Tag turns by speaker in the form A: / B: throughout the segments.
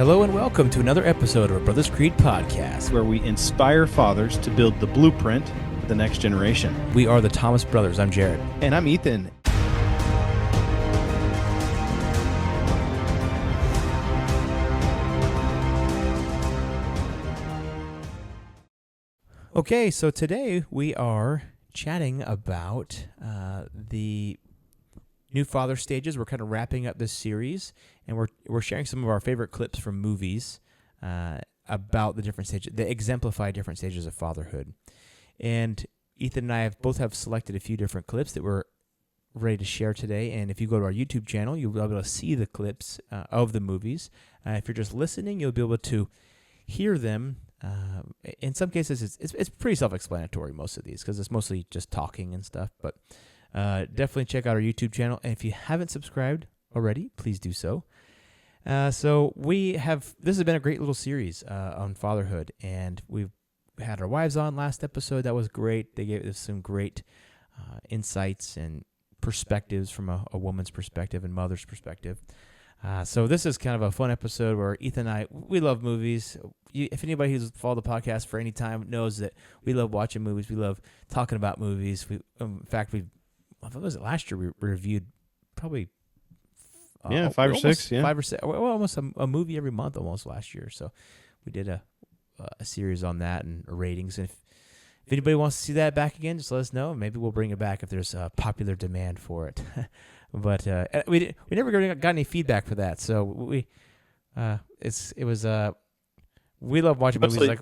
A: Hello and welcome to another episode of our Brothers Creed podcast,
B: where we inspire fathers to build the blueprint for the next generation.
A: We are the Thomas Brothers. I'm Jared.
B: And I'm Ethan.
A: Okay, so today we are chatting about the new father stages. We're kind of wrapping up this series, and we're sharing some of our favorite clips from movies about the different stages, the exemplified different stages of fatherhood. And Ethan and I both have selected a few different clips that we're ready to share today. And if you go to our YouTube channel, you'll be able to see the clips of the movies. If you're just listening, you'll be able to hear them. In some cases, it's pretty self-explanatory, most of these, because it's mostly just talking and stuff. But definitely check out our YouTube channel. And if you haven't subscribed already, please do so. So this has been a great little series on fatherhood, and we've had our wives on last episode. That was great. They gave us some great insights and perspectives from a woman's perspective and mother's perspective. So this is kind of a fun episode where Ethan and I, we love movies. If anybody who's followed the podcast for any time knows that we love watching movies. We love talking about movies. In fact, last year we reviewed probably
B: 5 or 6, yeah.
A: 5 or 6, well, almost a movie every month almost last year. So we did a series on that and ratings. And if anybody wants to see that back again, just let us know. Maybe we'll bring it back if there's a popular demand for it. But we never got any feedback for that. So we love watching movies.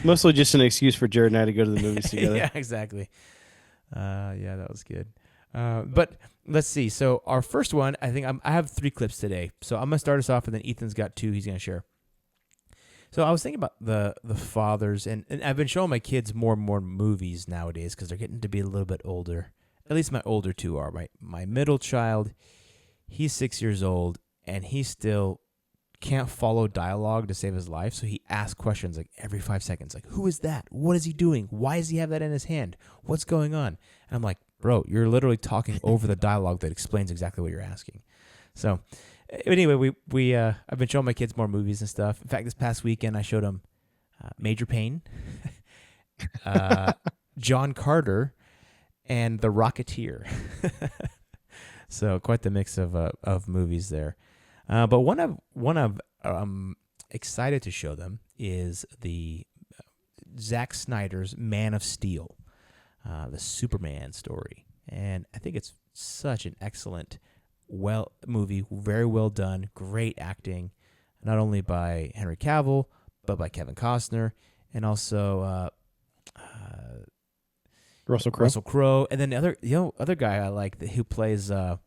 B: Mostly just an excuse for Jared and I to go to the movies together.
A: Yeah, exactly. That was good. But let's see. So our first one, I think I have 3 clips today. So I'm going to start us off, and then Ethan's got 2 he's going to share. So I was thinking about the fathers, and I've been showing my kids more and more movies nowadays because they're getting to be a little bit older. At least my older 2 are. My middle child, he's 6 years old, and he still can't follow dialogue to save his life, so he asks questions like every 5 seconds, like, who is that? What is he doing? Why does he have that in his hand? What's going on? And I'm like, bro, you're literally talking over the dialogue that explains exactly what you're asking. So anyway, I've been showing my kids more movies and stuff. In fact, this past weekend I showed them Major Payne, John Carter, and The Rocketeer. So quite the mix of movies there. But one I'm excited to show them is the Zack Snyder's Man of Steel, the Superman story. And I think it's such an excellent movie, very well done, great acting, not only by Henry Cavill, but by Kevin Costner, and also Russell Crowe, and then the other guy I like who plays the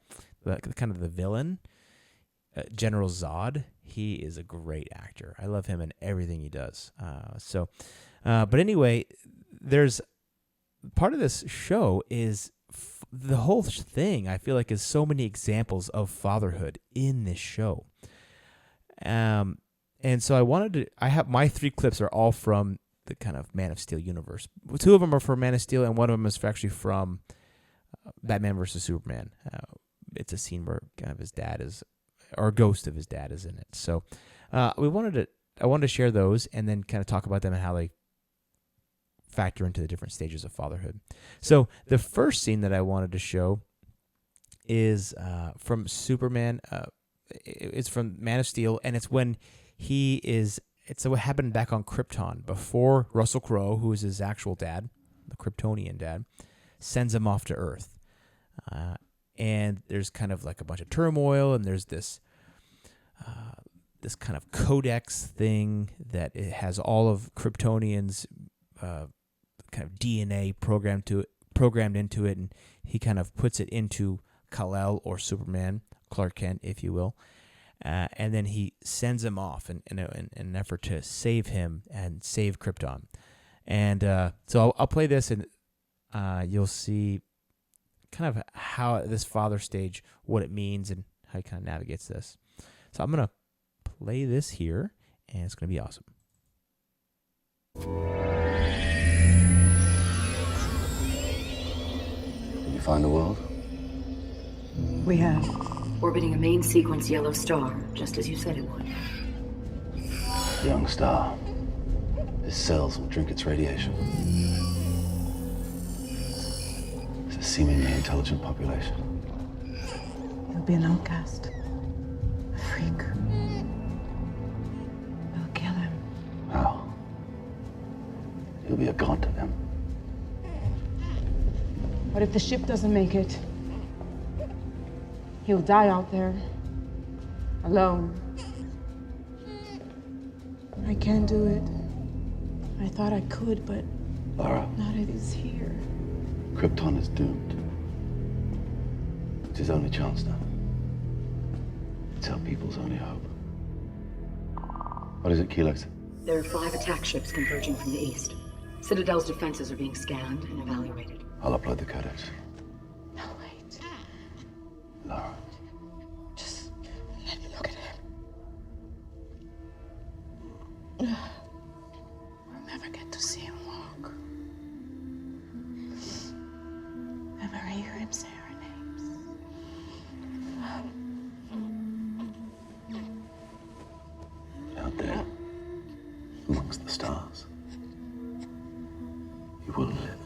A: kind of the villain, General Zod. He is a great actor. I love him in everything he does. But anyway, there's part of this show is the whole thing. I feel like is so many examples of fatherhood in this show. And so I have my 3 clips are all from the kind of Man of Steel universe. 2 of them are from Man of Steel, and one of them is actually from Batman versus Superman. It's a scene where kind of his dad is, or a ghost of his dad is in it. So I wanted to share those and then kind of talk about them and how they factor into the different stages of fatherhood. So the first scene that I wanted to show is from Superman. It's from Man of Steel, and it's when it's what happened back on Krypton before Russell Crowe, who is his actual dad, the Kryptonian dad, sends him off to Earth. And there's kind of like a bunch of turmoil, and there's this kind of codex thing that it has all of Kryptonians' kind of DNA programmed into it, and he kind of puts it into Kal-El, or Superman, Clark Kent, if you will. And then he sends him off in an effort to save him and save Krypton. And so I'll play this, and you'll see kind of how this father stage, what it means, and how he kind of navigates this. So I'm going to play this here, and it's going to be awesome.
C: Did you find the world?
D: We have.
E: Orbiting a main sequence yellow star, just as you said it would.
C: Young star. His cells will drink its radiation. It's a seemingly intelligent population.
D: He'll be an outcast. A freak. We'll kill him.
C: How? He'll be a god to them.
D: What if the ship doesn't make it? He'll die out there. Alone. I can't do it. I thought I could, but
C: Lara,
D: not if he's here.
C: Krypton is doomed. It's his only chance now. It's our people's only hope. What is it, Keyleth?
E: There are 5 attack ships converging from the east. Citadel's defenses are being scanned and evaluated.
C: I'll upload the codex.
D: No, wait.
C: Lara.
D: Just let me look at him. We'll never get to see him walk. Never hear him say our names.
C: Out there, amongst the stars, you will live.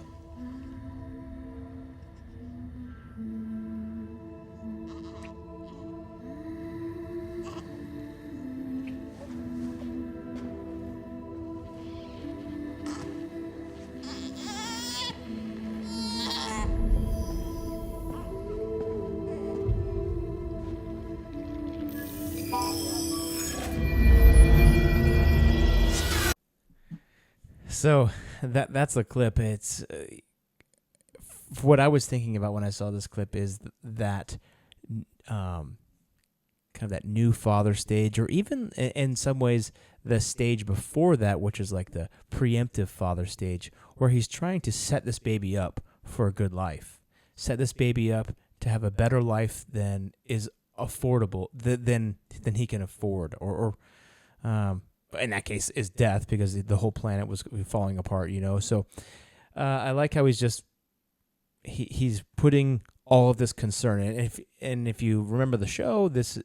A: So that's the clip. It's what I was thinking about when I saw this clip is that kind of that new father stage, or even in some ways the stage before that, which is like the preemptive father stage, where he's trying to set this baby up for a good life, set this baby up to have a better life than is affordable, than he can afford, or in that case is death, because the whole planet was falling apart, So I like how he's putting all of this concern, and if you remember the show, this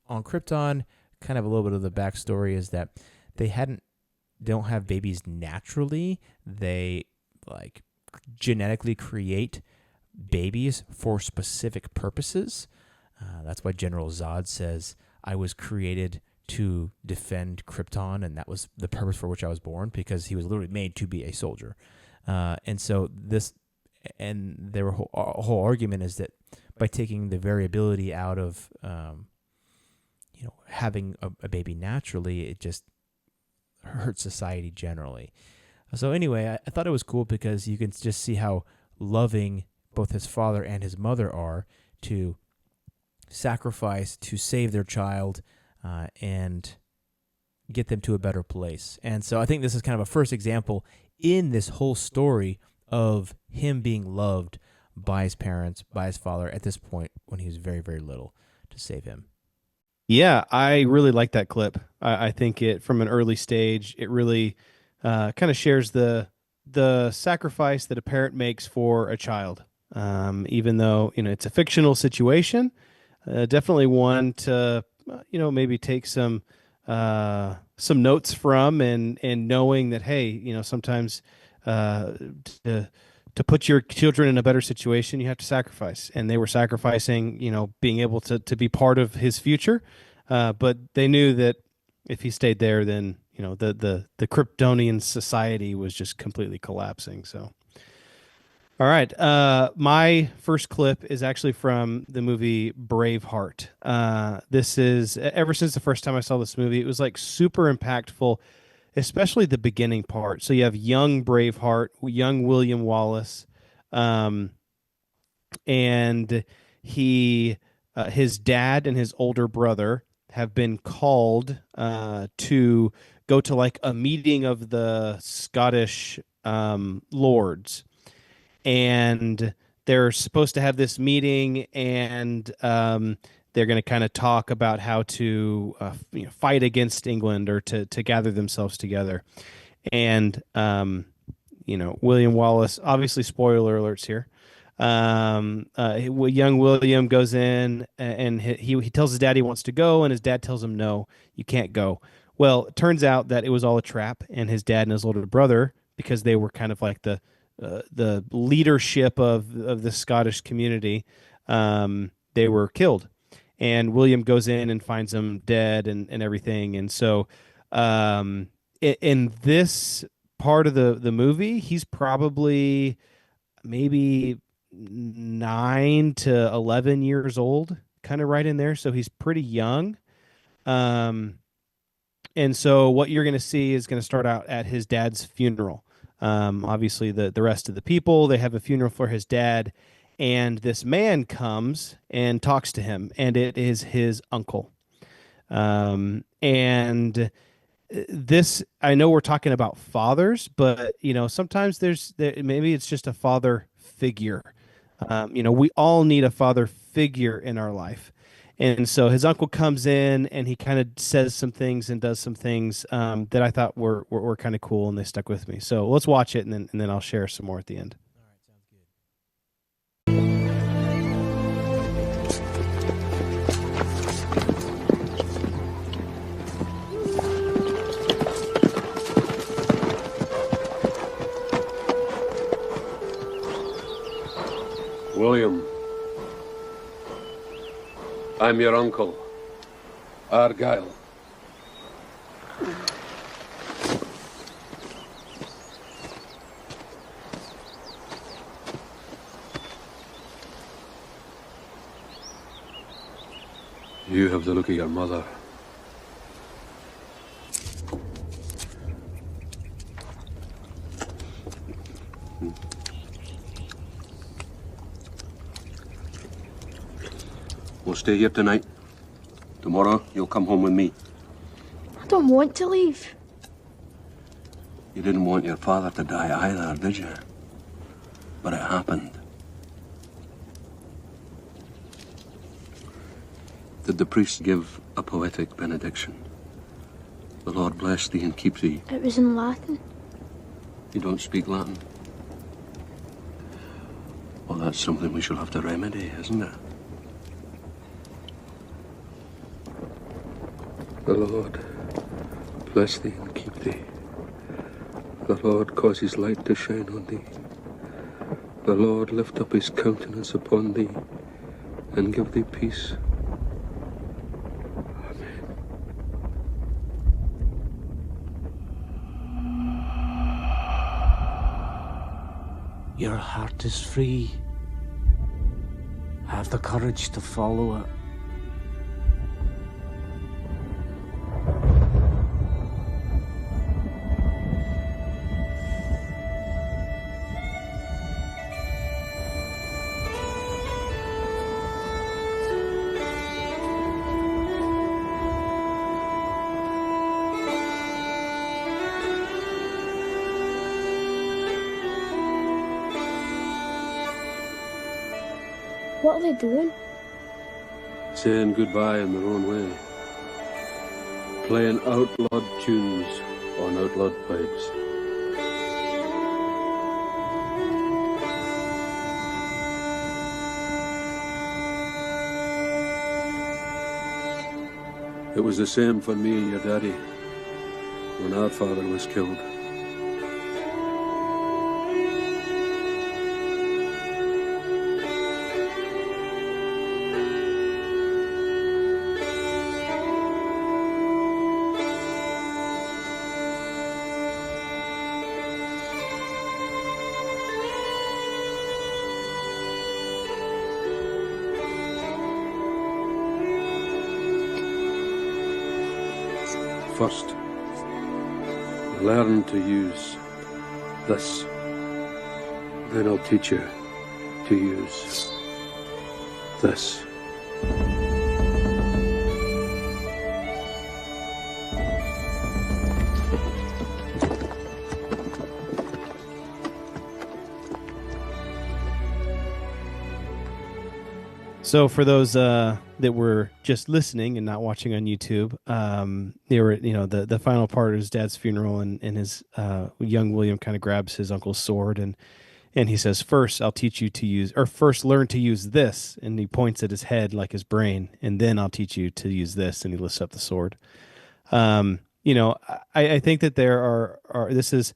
A: on Krypton, kind of a little bit of the backstory is that they don't have babies naturally. They like genetically create babies for specific purposes. That's why General Zod says, "I was created to defend Krypton, and that was the purpose for which I was born," because he was literally made to be a soldier. And so their whole argument is that by taking the variability out of having a baby naturally, it just hurts society generally. So anyway, I thought it was cool because you can just see how loving both his father and his mother are to sacrifice to save their child and get them to a better place. And so I think this is kind of a first example in this whole story of him being loved by his parents, by his father at this point when he was very, very little, to save him.
B: Yeah, I really like that clip. I think it, from an early stage, it really kind of shares the sacrifice that a parent makes for a child. Even though it's a fictional situation, definitely one to maybe take some notes from, and knowing that, hey, sometimes to put your children in a better situation, you have to sacrifice, and they were sacrificing, being able to be part of his future, but they knew that if he stayed there, then the Kryptonian society was just completely collapsing. So. All right. My first clip is actually from the movie Braveheart. This is, ever since the first time I saw this movie, it was like super impactful, especially the beginning part. So you have young Braveheart, young William Wallace, and his dad and his older brother have been called to go to like a meeting of the Scottish lords. And they're supposed to have this meeting, and they're going to kind of talk about how to fight against England, or to gather themselves together. And William Wallace, obviously spoiler alerts here. Young William goes in, and he tells his dad he wants to go, and his dad tells him, no, you can't go. Well, it turns out that it was all a trap, and his dad and his older brother, because they were kind of like the leadership of the Scottish community, they were killed. And William goes in and finds them dead and everything. And so, in this part of the movie, he's probably maybe 9 to 11 years old, kind of right in there. So he's pretty young. Um, and so what you're going to see is going to start out at his dad's funeral. Obviously, the rest of the people, they have a funeral for his dad, and this man comes and talks to him, and it is his uncle. And this, I know we're talking about fathers, but sometimes maybe it's just a father figure. We all need a father figure in our life. And so his uncle comes in and he kind of says some things and does some things that I thought were kind of cool, and they stuck with me. So let's watch it, and then I'll share some more at the end.
F: William, I'm your uncle, Argyle. You have the look of your mother. We'll stay here tonight. Tomorrow, you'll come home with me.
D: I don't want to leave.
F: You didn't want your father to die either, did you? But it happened. Did the priest give a poetic benediction? The Lord bless thee and keep thee.
D: It was in Latin.
F: You don't speak Latin? Well, that's something we shall have to remedy, isn't it? The Lord bless thee and keep thee. The Lord cause his light to shine on thee. The Lord lift up his countenance upon thee and give thee peace. Amen.
G: Your heart is free. Have the courage to follow it.
D: What are they doing?
F: Saying goodbye in their own way. Playing outlawed tunes on outlawed pipes. It was the same for me and your daddy when our father was killed. First, learn to use this. Then I'll teach you to use this.
B: So for those that were just listening and not watching on YouTube, they were, the final part of his dad's funeral, and his young William kind of grabs his uncle's sword and he says, first learn to use this. And he points at his head like his brain, and then I'll teach you to use this. And he lifts up the sword. I think that there are this is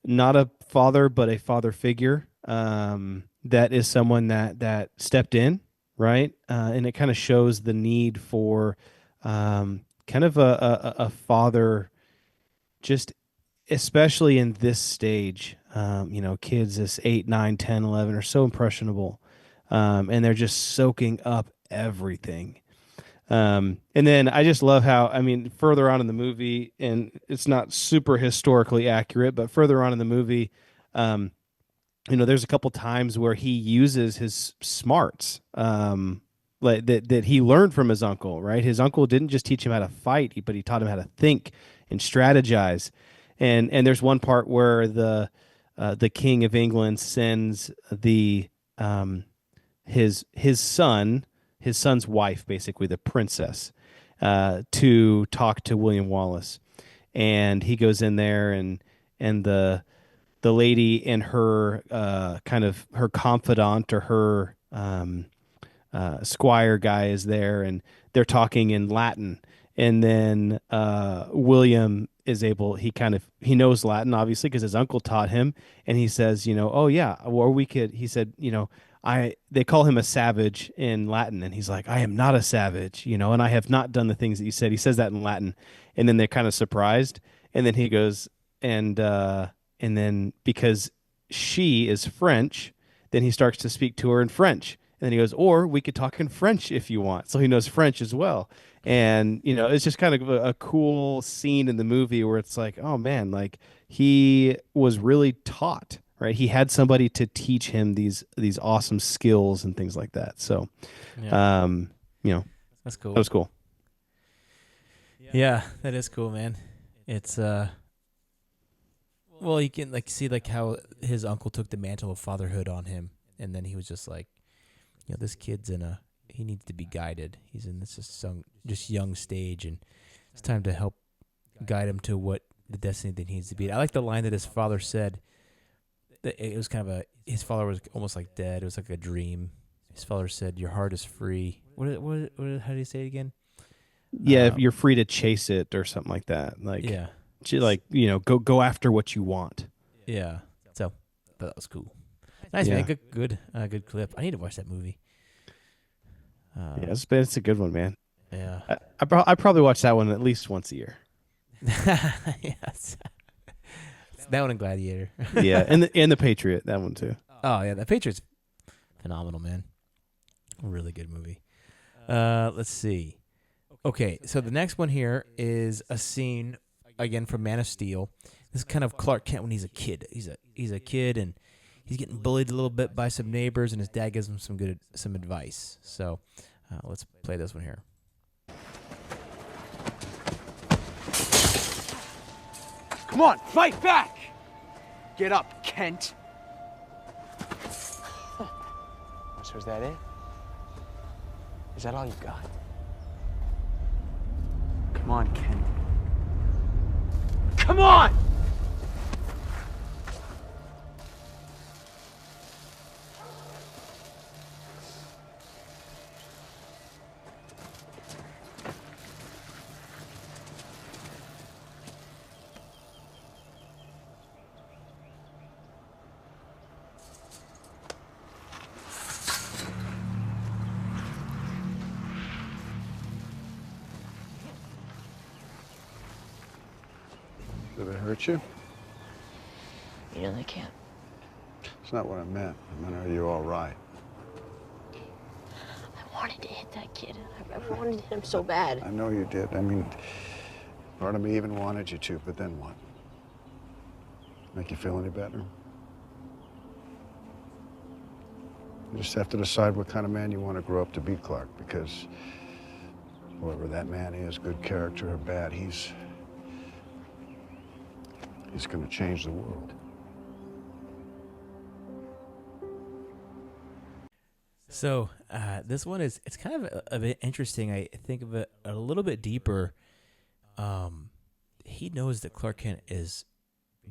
B: not a father, but a father figure that is someone that stepped in, right? And it kind of shows the need for kind of a father, just especially in this stage. Kids this 8, 9, 10, 11 are so impressionable, and they're just soaking up everything. And then I just love how, I mean, further on in the movie, and it's not super historically accurate, but further on in the movie, um, there's a couple times where he uses his smarts, like that he learned from his uncle, right? His uncle didn't just teach him how to fight, but he taught him how to think and strategize. And there's one part where the King of England sends the his son's wife, basically the princess, to talk to William Wallace, and he goes in there, and the lady and her kind of her confidant or her squire guy is there, and they're talking in Latin, and then William is able, he knows Latin obviously because his uncle taught him, and he says, oh yeah, or we could, he said, they call him a savage in Latin, and he's like, I am not a savage, and I have not done the things that you said. He says that in Latin, and then they're kind of surprised, and then he goes, and then because she is French, then he starts to speak to her in French, and then he goes, or we could talk in French if you want. So he knows French as well. And, it's just kind of a cool scene in the movie where it's like, oh man, like he was really taught, right? He had somebody to teach him these awesome skills and things like that. So,
A: Yeah. That's cool.
B: That was cool.
A: Yeah, that is cool, man. It's well, you can see how his uncle took the mantle of fatherhood on him, and then he was just like, this kid's he needs to be guided. He's in this just young stage, and it's time to help guide him to what the destiny that he needs to be. I like the line that his father said. That it was kind of his father was almost like dead. It was like a dream. His father said, "Your heart is free." How did he say it again?
B: Yeah, you're free to chase it or something like that. Like,
A: yeah,
B: go after what you want.
A: Yeah. So, but that was cool. Nice, man. Good clip. I need to watch that movie.
B: Yeah, it's a good one, man.
A: Yeah.
B: I probably watch that one at least once a year.
A: Yes. That one and Gladiator.
B: Yeah, and the Patriot, that one too.
A: Oh yeah, the Patriot's phenomenal, man. Really good movie. Let's see. Okay, so the next one here is a scene again from Man of Steel. This is kind of Clark Kent when he's a kid. He's a kid, and he's getting bullied a little bit by some neighbors, and his dad gives him some advice. So let's play this one here.
H: Come on, fight back! Get up, Kent. So is that it? Is that all you got? Come on, Kent. Come on!
I: Did it hurt you?
D: You know they can't.
I: It's not what I meant. I meant, are you all right?
D: I wanted to hit that kid. I wanted to hit him so bad.
I: I know you did. I mean, part of me even wanted you to, but then what? Make you feel any better? You just have to decide what kind of man you want to grow up to be, Clark, because whoever that man is, good character or bad, he's going to change the world.
A: So this one it's kind of a bit interesting. I think of it a little bit deeper. He knows that Clark Kent is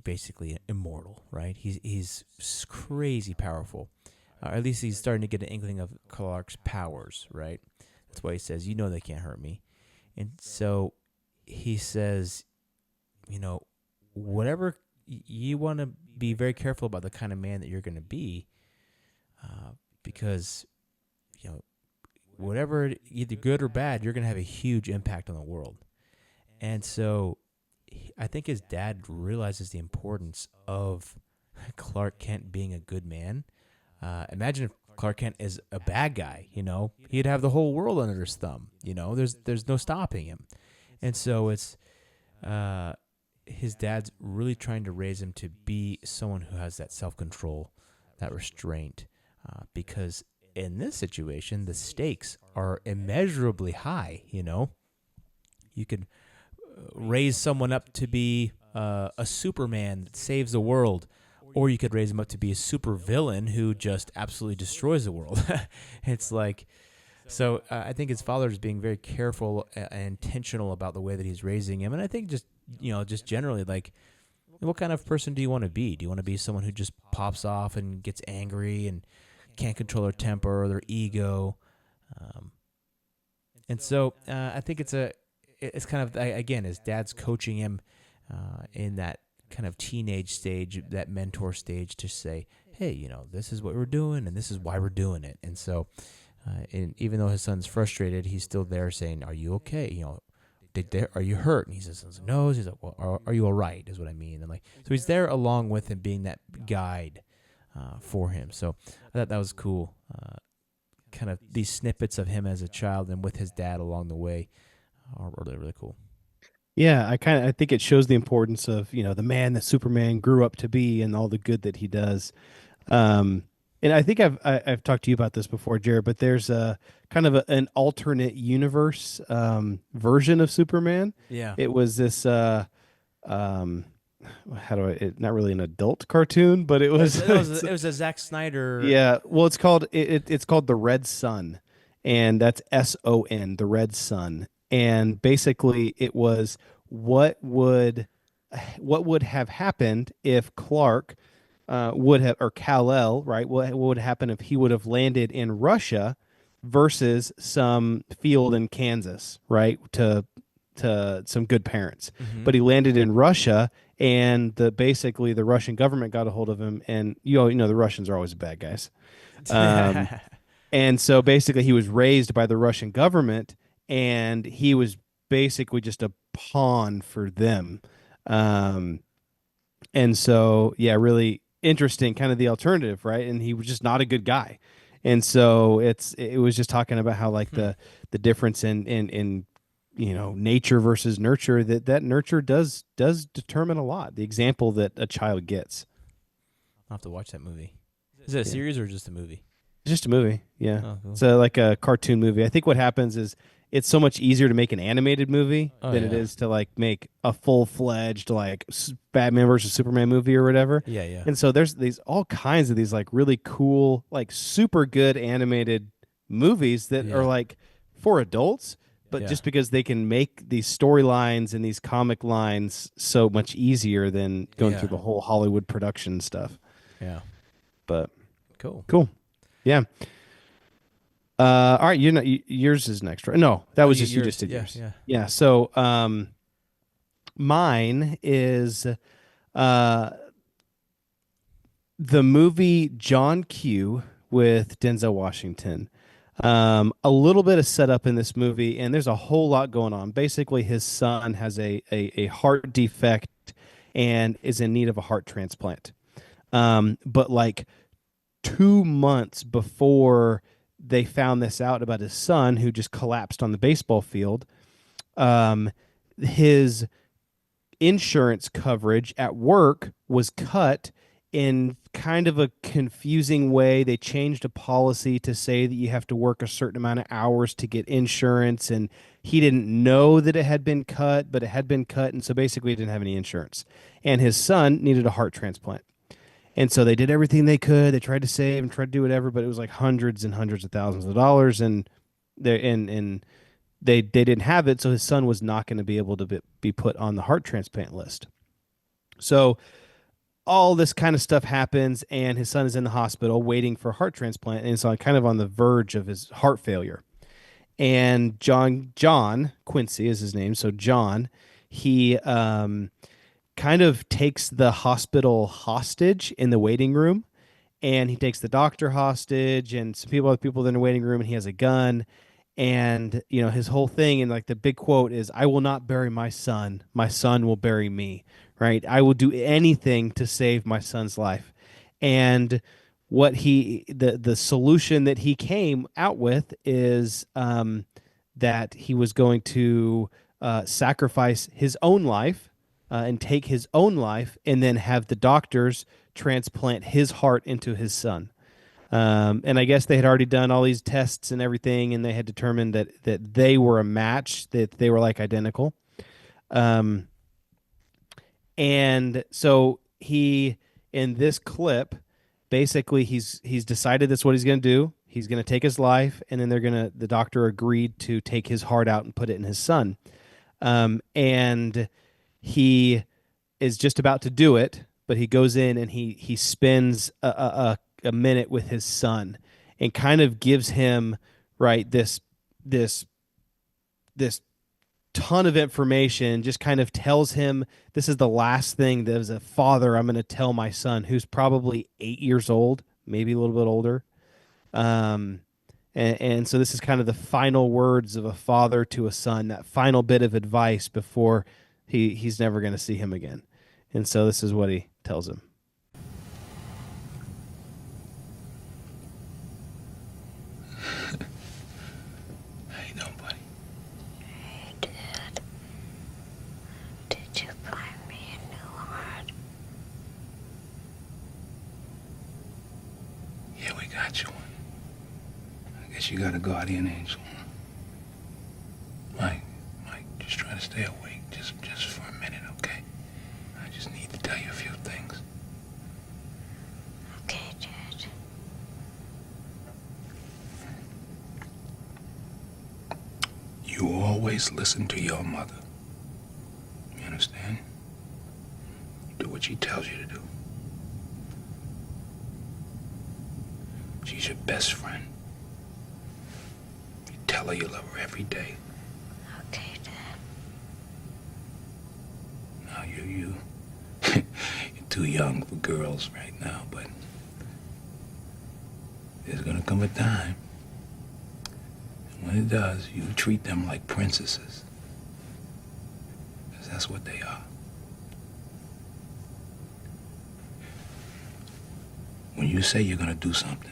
A: basically immortal, right? He's crazy powerful. At least he's starting to get an inkling of Clark's powers, right? That's why he says, they can't hurt me. And so he says, whatever you want to be very careful about the kind of man that you're going to be, because whatever, either good or bad, you're going to have a huge impact on the world. And so I think his dad realizes the importance of Clark Kent being a good man. Imagine if Clark Kent is a bad guy, he'd have the whole world under his thumb. There's no stopping him. And so it's his dad's really trying to raise him to be someone who has that self-control, that restraint, because in this situation, the stakes are immeasurably high. You could raise someone up to be a Superman that saves the world, or you could raise him up to be a super villain who just absolutely destroys the world. It's like, so I think his father is being very careful and intentional about the way that he's raising him. And I think just generally, like, what kind of person do you want to be? Do you want to be someone who just pops off and gets angry and can't control their temper or their ego? And so I think it's kind of, again, his dad's coaching him in that kind of teenage stage, that mentor stage, to say, hey, this is what we're doing and this is why we're doing it. And so, and even though his son's frustrated, he's still there saying, are you okay? Are you hurt? And he says no. He's like, well, are you all right, is what I mean. And so he's there along with him, being that guide for him. So I thought that was cool. Kind of these snippets of him as a child and with his dad along the way are really, really cool.
B: Yeah, I think it shows the importance of, the man that Superman grew up to be and all the good that he does. And I think I've talked to you about this before, Jared, but there's a kind of an alternate universe version of Superman.
A: Yeah.
B: It was this not really an adult cartoon, but it was
A: it was a Zack Snyder.
B: Yeah, well, it's called The Red Sun, and that's SON, The Red Sun. And basically it was what would have happened if Clark would have, or Kal-El, right? What would happen if he would have landed in Russia versus some field in Kansas, right? To some good parents.
A: Mm-hmm.
B: But he landed in Russia, and basically the Russian government got a hold of him, and the Russians are always bad guys. And so basically he was raised by the Russian government, and he was basically just a pawn for them. And so, yeah, really interesting, kind of the alternative, right? And he was just not a good guy. And so it was just talking about how, like, the difference in nature versus nurture, that nurture does determine a lot, the example that a child gets.
A: I'll have to watch that movie. Is it a series or just a movie?
B: It's just a movie, yeah.
A: Oh, cool.
B: So like a cartoon movie. I think what happens is it's so much easier to make an animated movie than it is to like make a full-fledged like Batman versus Superman movie or whatever.
A: Yeah, yeah.
B: And so there's all kinds of these like really cool, like super good animated movies that are like for adults, but just because they can make these storylines and these comic lines so much easier than going through the whole Hollywood production stuff.
A: Yeah.
B: But
A: cool.
B: Yeah. All right, yours is next, right? No, that was just you just did yours. Yeah. So, mine is the movie John Q with Denzel Washington. A little bit of setup in this movie, and there's a whole lot going on. Basically, his son has a heart defect and is in need of a heart transplant. But like 2 months before they found this out about his son, who just collapsed on the baseball field, his insurance coverage at work was cut in kind of a confusing way. They changed a policy to say that you have to work a certain amount of hours to get insurance, and he didn't know that it had been cut, but it had been cut, and so basically he didn't have any insurance. And his son needed a heart transplant. And so they did everything they could. They tried to save and tried to do whatever, but it was like hundreds and hundreds of thousands of dollars, and they didn't have it. So his son was not going to be able to be put on the heart transplant list. So all this kind of stuff happens, and his son is in the hospital waiting for a heart transplant, and so kind of on the verge of his heart failure. And John Quincy is his name. So John, he kind of takes the hospital hostage in the waiting room, and he takes the doctor hostage and some other people in the waiting room, and he has a gun. And his whole thing, and like the big quote is, "I will not bury my son will bury me." Right? "I will do anything to save my son's life." And what the solution that he came out with is that he was going to sacrifice his own life, and take his own life, and then have the doctors transplant his heart into his son. And I guess they had already done all these tests and everything, and they had determined that they were a match, that they were like identical. And so he, in this clip, basically he's decided that's what he's going to do. He's going to take his life, and then the doctor agreed to take his heart out and put it in his son. And he is just about to do it, but he goes in and he spends a minute with his son, and kind of gives him, right, this ton of information, just kind of tells him, this is the last thing that as a father I'm going to tell my son, who's probably 8 years old, maybe a little bit older. And so this is kind of the final words of a father to a son, that final bit of advice before he's never going to see him again. And so this is what he tells him.
F: How you doing, buddy?
D: Hey, Dad. Did you find me a new heart?
F: Yeah, we got you one. I guess you got a guardian angel. Mike, just try to stay awake, just for a minute, okay? I just need to tell you a few things.
D: Okay, Dad.
F: You always listen to your mother. You understand? Do what she tells you to do. She's your best friend. You tell her you love her every day.
D: Okay, Dad.
F: Now you're too young for girls right now, but there's gonna come a time, and when it does, you treat them like princesses, because that's what they are. When you say you're gonna do something,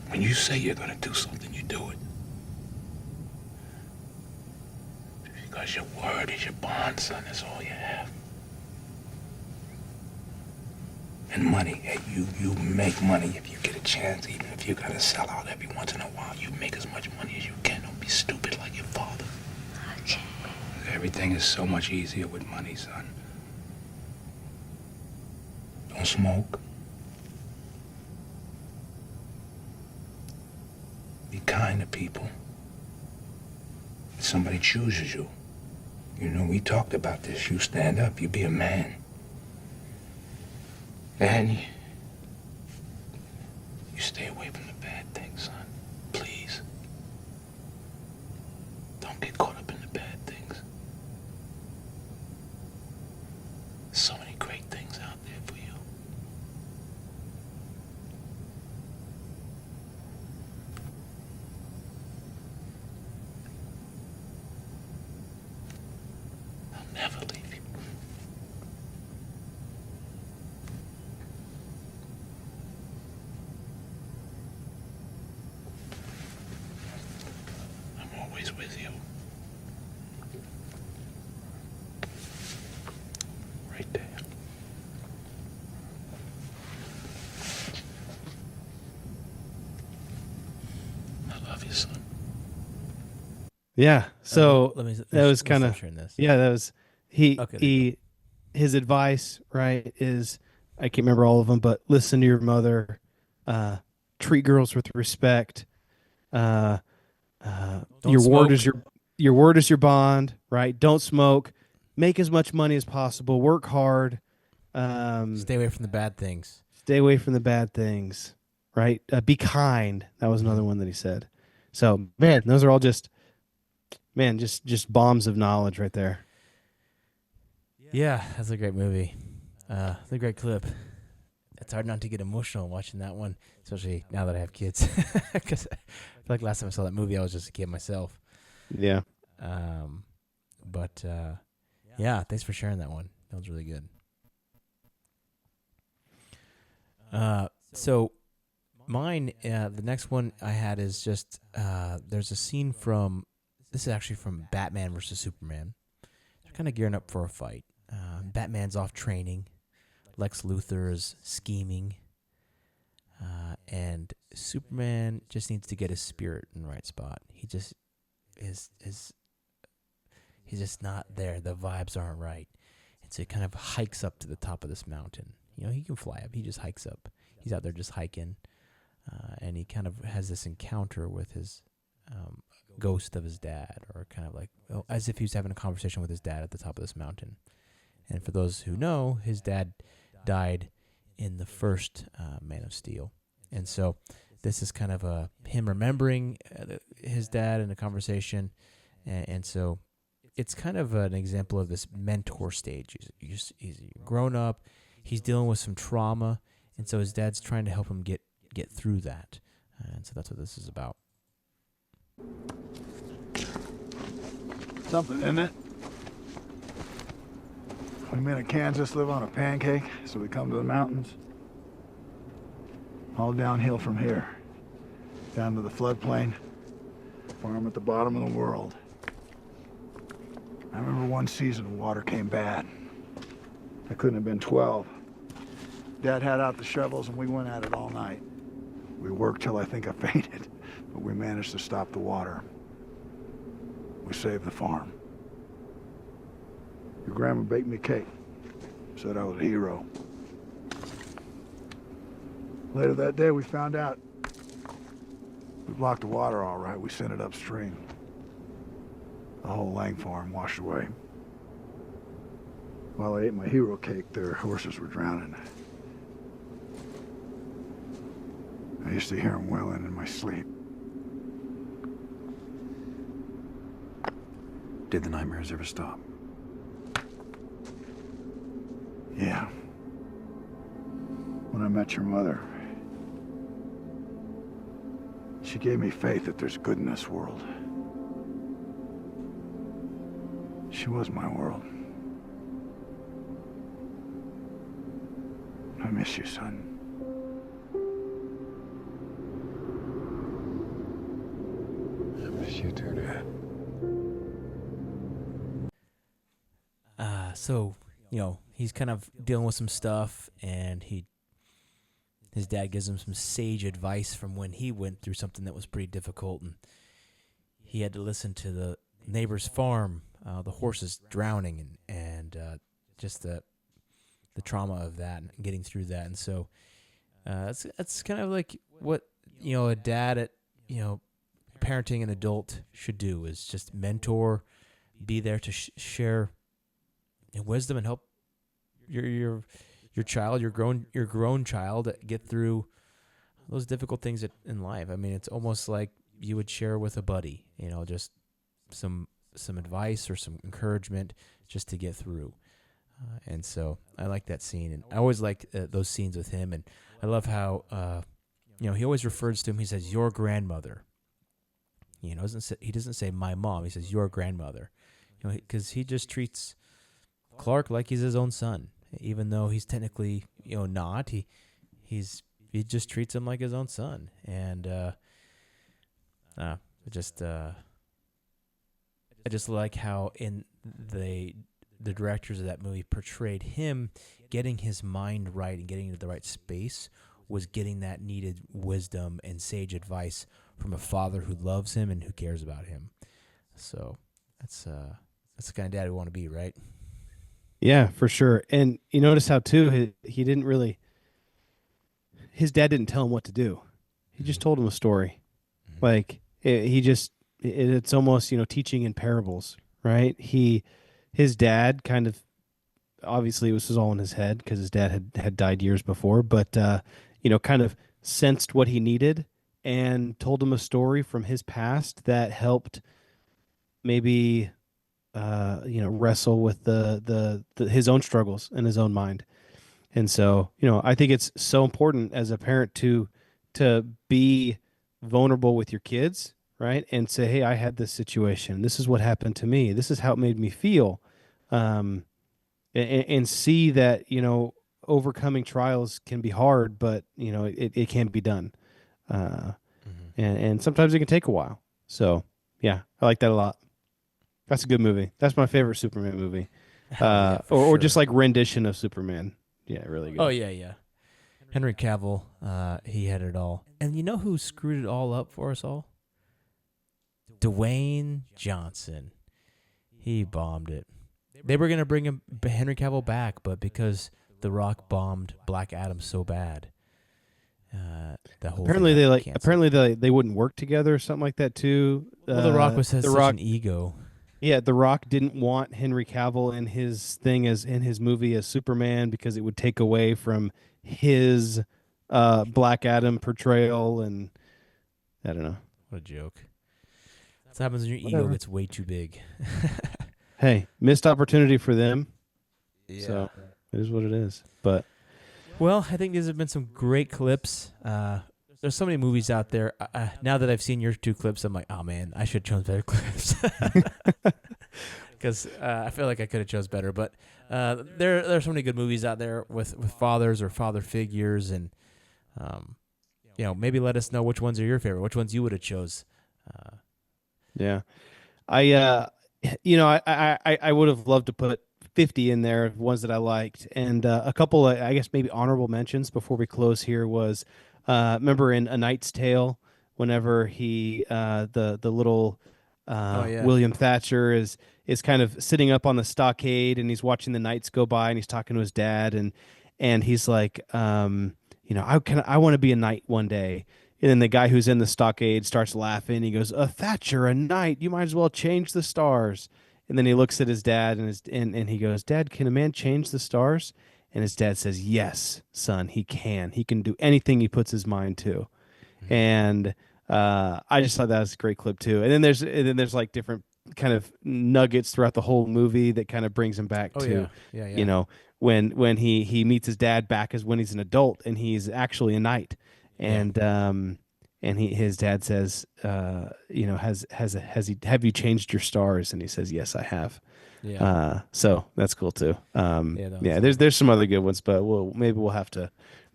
F: when you say you're gonna do something, you do it. Because your word is your bond, son. That's all you have. And money, hey, you make money if you get a chance, even if you gotta sell out every once in a while. You make as much money as you can. Don't be stupid like your father.
D: Okay.
F: Everything is so much easier with money, son. Don't smoke. Be kind to people. If somebody chooses you, we talked about this. You stand up, you be a man. And you stay away from the bad things, son. Please. Don't get caught up in the bad things. So many great things out there for you. I'll never leave you. I'm always with you. Right there. I love you, son.
B: Yeah. So
A: let me
B: that was kind of,
A: sharing this.
B: yeah, that was, he,
A: Okay,
B: he, his advice, right, is, I can't remember all of them, but listen to your mother, treat girls with respect,
A: Don't
B: your word
A: smoke.
B: is your word is your bond, right? Don't smoke, make as much money as possible, work hard,
A: Stay away from the bad things.
B: stay away from the bad things, right? Be kind. That was another one that he said. So, man, those are all just bombs of knowledge right there.
A: Yeah, that's a great movie. It's a great clip. It's hard not to get emotional watching that one, especially now that I have kids. Because I feel like last time I saw that movie, I was just a kid myself.
B: Yeah.
A: Yeah, thanks for sharing that one. That was really good. So mine, the next one I had is just there's a scene this is actually from Batman versus Superman. They're kind of gearing up for a fight. Batman's off training. Lex Luthor is scheming. And Superman just needs to get his spirit in the right spot. He just is he's just not there. The vibes aren't right. And so he kind of hikes up to the top of this mountain. You know, he can fly up. He just hikes up. He's out there just hiking. And he kind of has this encounter with his ghost of his dad, or kind of like as if he was having a conversation with his dad at the top of this mountain. And for those who know, his dad died in the first Man of Steel. And so this is kind of him remembering his dad in a conversation. And so it's kind of an example of this mentor stage. He's grown up. He's dealing with some trauma. And so his dad's trying to help him get through that. And so that's what this is about.
I: Something, isn't it? We men in Kansas live on a pancake, so we come to the mountains. All downhill from here. Down to the floodplain. Farm at the bottom of the world. I remember one season water came bad. I couldn't have been 12. Dad had out the shovels and we went at it all night. We worked till I think I fainted, but we managed to stop the water. We saved the farm. Your grandma baked me cake. Said I was a hero. Later that day we found out we blocked the water all right. We sent it upstream. The whole Lang farm washed away. While I ate my hero cake, their horses were drowning. I used to hear them wailing in my sleep.
C: Did the nightmares ever stop?
I: Yeah. When I met your mother, she gave me faith that there's good in this world. She was my world. I miss you, son. I miss you too, Dad.
A: So, you know, he's kind of dealing with some stuff, and his dad gives him some sage advice from when he went through something that was pretty difficult, and he had to listen to the neighbor's farm, the horses drowning, and just the trauma of that and getting through that. And so that's kind of like what, you know, a dad at, you know, parenting an adult should do, is just mentor, be there to share wisdom and help your child, your grown child, get through those difficult things in life. I mean, it's almost like you would share with a buddy, you know, just some advice or some encouragement just to get through. And so I like that scene, and I always like those scenes with him. And I love how you know, he always refers to him. He says your grandmother. You know, he doesn't say my mom. He says your grandmother. You know, because he just treats Clark like he's his own son, even though he's technically, you know, not. He just treats him like his own son, and I just like how in the directors of that movie portrayed him getting his mind right and getting into the right space was getting that needed wisdom and sage advice from a father who loves him and who cares about him. So that's the kind of dad we want to be, right?
B: Yeah, for sure. And you notice how too he didn't really. His dad didn't tell him what to do. He just told him a story. Like it's almost, you know, teaching in parables, right? He his dad kind of, obviously this was all in his head because his dad had died years before, but kind of sensed what he needed and told him a story from his past that helped maybe wrestle with the his own struggles in his own mind. And so, I think it's so important as a parent to be vulnerable with your kids, right? And say, hey, I had this situation. This is what happened to me. This is how it made me feel. And see that, overcoming trials can be hard, but, it can be done. And sometimes it can take a while. So, yeah, I like that a lot. That's a good movie. That's my favorite Superman movie. Or just like rendition of Superman. Yeah, really good.
A: Oh, yeah. Henry Cavill, he had it all. And you know who screwed it all up for us all? Dwayne Johnson. He bombed it. They were going to bring Henry Cavill back, but because The Rock bombed Black Adam so bad, the whole
B: apparently they wouldn't work together or something like that too.
A: Well, The Rock has such an ego.
B: Yeah, The Rock didn't want Henry Cavill in his thing as in his movie as Superman because it would take away from his Black Adam portrayal, and I don't know.
A: What a joke. That's what happens when your ego gets way too big.
B: Hey, missed opportunity for them.
A: Yeah.
B: So it is what it is. But
A: well, I think these have been some great clips. There's so many movies out there. Now that I've seen your 2 clips, I'm like, oh man, I should have chosen better clips. Because I feel like I could have chose better. But there are so many good movies out there with fathers or father figures, and maybe let us know which ones are your favorite, which ones you would have chose.
B: Yeah, I would have loved to put 50 in there, ones that I liked, and a couple of, I guess, maybe honorable mentions before we close here was, remember in A Knight's Tale, whenever he, the little William Thatcher is kind of sitting up on the stockade and he's watching the knights go by and he's talking to his dad and he's like, I want to be a knight one day. And then the guy who's in the stockade starts laughing. He goes, "A Thatcher, a knight? You might as well change the stars." And then he looks at his dad and he goes, "Dad, can a man change the stars?" And his dad says, "Yes, son, he can. He can do anything he puts his mind to." Mm-hmm. And I just thought that was a great clip too. And then there's like different kind of nuggets throughout the whole movie that kind of brings him back to, when he meets his dad back as when he's an adult and he's actually a knight. And his dad says, have you changed your stars? And he says, "Yes, I have." Yeah. So that's cool too. There's some other good ones, but maybe we'll have to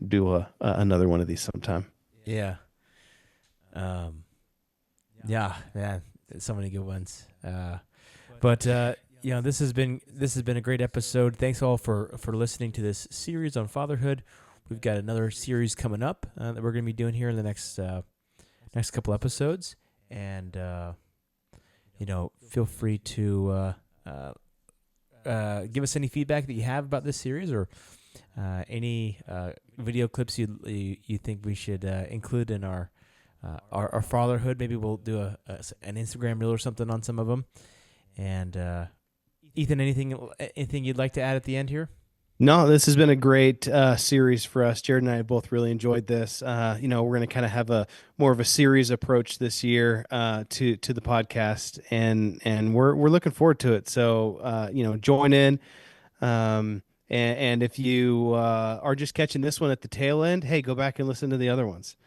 B: do another one of these sometime.
A: Yeah. So many good ones. But this has been a great episode. Thanks all for listening to this series on fatherhood. We've got another series coming up that we're going to be doing here in the next couple episodes, and feel free to give us any feedback that you have about this series, or any video clips you think we should include in our fatherhood. Maybe we'll do an Instagram reel or something on some of them. And Ethan, anything you'd like to add at the end here?
B: No, this has been a great series for us. Jared and I both really enjoyed this. We're going to kind of have more of a series approach this year to the podcast, and we're looking forward to it. So join in, and if you are just catching this one at the tail end, hey, go back and listen to the other ones.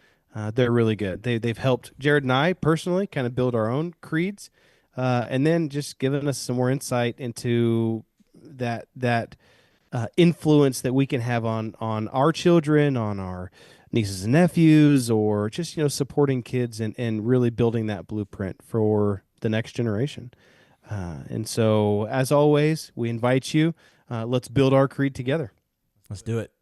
B: They're really good. They've helped Jared and I personally kind of build our own creeds, and then just giving us some more insight into that influence that we can have on our children, on our nieces and nephews, or just supporting kids and really building that blueprint for the next generation. And so, as always, we invite you. Let's build our creed together.
A: Let's do it.